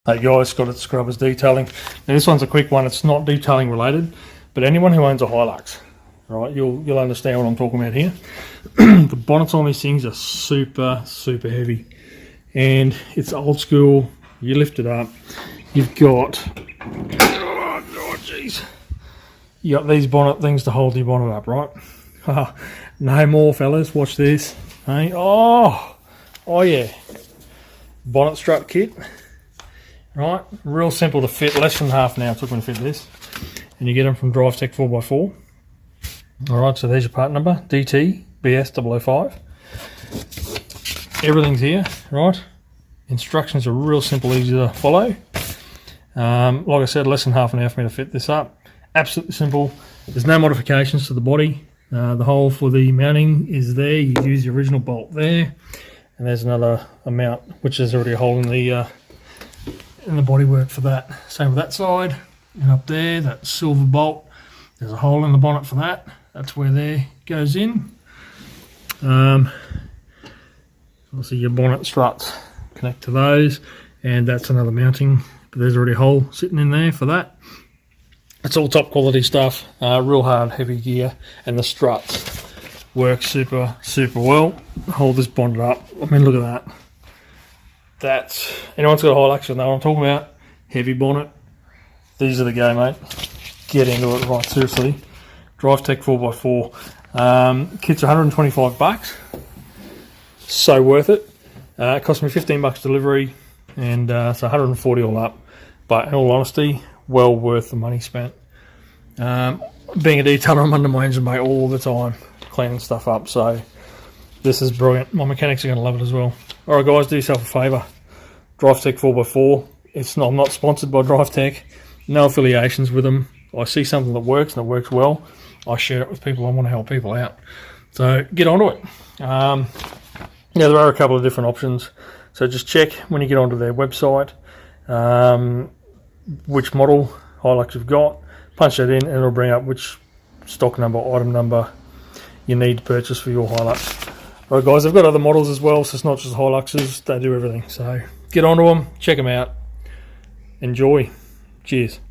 Hey guys, got it, Scrubbers Detailing. Now this one's a quick one, it's not detailing related, but anyone who owns a Hilux, right, you'll understand what I'm talking about here. The bonnets on these things are super heavy, and it's old school. You lift it up, you've got, oh jeez, you got these bonnet things to hold your bonnet up, right? No more fellas, watch this. Hey, oh yeah, bonnet strut kit. Right, real simple to fit, less than half an hour it took me to fit this. And you get them from Drivetech 4x4. Alright, so there's your part number, DT BS005. Everything's here, right? Instructions are real simple, easy to follow. Like I said, less than half an hour for me to fit this up. Absolutely simple. There's no modifications to the body. The hole for the mounting is there. You use the original bolt there. And there's another mount, which is already a hole in the bodywork for that. Same with that side, and up there, that silver bolt, there's a hole in the bonnet for that. That's where there goes in. Obviously your bonnet struts connect to those, and that's another mounting, but there's already a hole sitting in there for that. It's all top quality stuff, real hard, heavy gear, and the struts work super well. Hold this bonnet up. I mean, look at that. That's, anyone's got a Hilux will know what I'm talking about. Heavy bonnet. These are the go, mate. Get into it, right, seriously. Drivetech 4x4. Kit's 125 bucks. So worth it. It cost me 15 bucks delivery, and so 140 all up. But in all honesty, well worth the money spent. Being a detailer, I'm under my engine bay all the time, cleaning stuff up. So this is brilliant. My mechanics are going to love it as well. Alright guys, do yourself a favour. Drivetech 4x4. I'm not sponsored by Drivetech. No affiliations with them. I see something that works and it works well, I share it with people. I want to help people out. So get onto it. Yeah, there are a couple of different options. So just check when you get onto their website which model Hilux you've got. Punch that in and it'll bring up which stock number, item number you need to purchase for your Hilux. Alright guys, they've got other models as well, so it's not just Hiluxes, they do everything. So get onto them, check them out, enjoy. Cheers.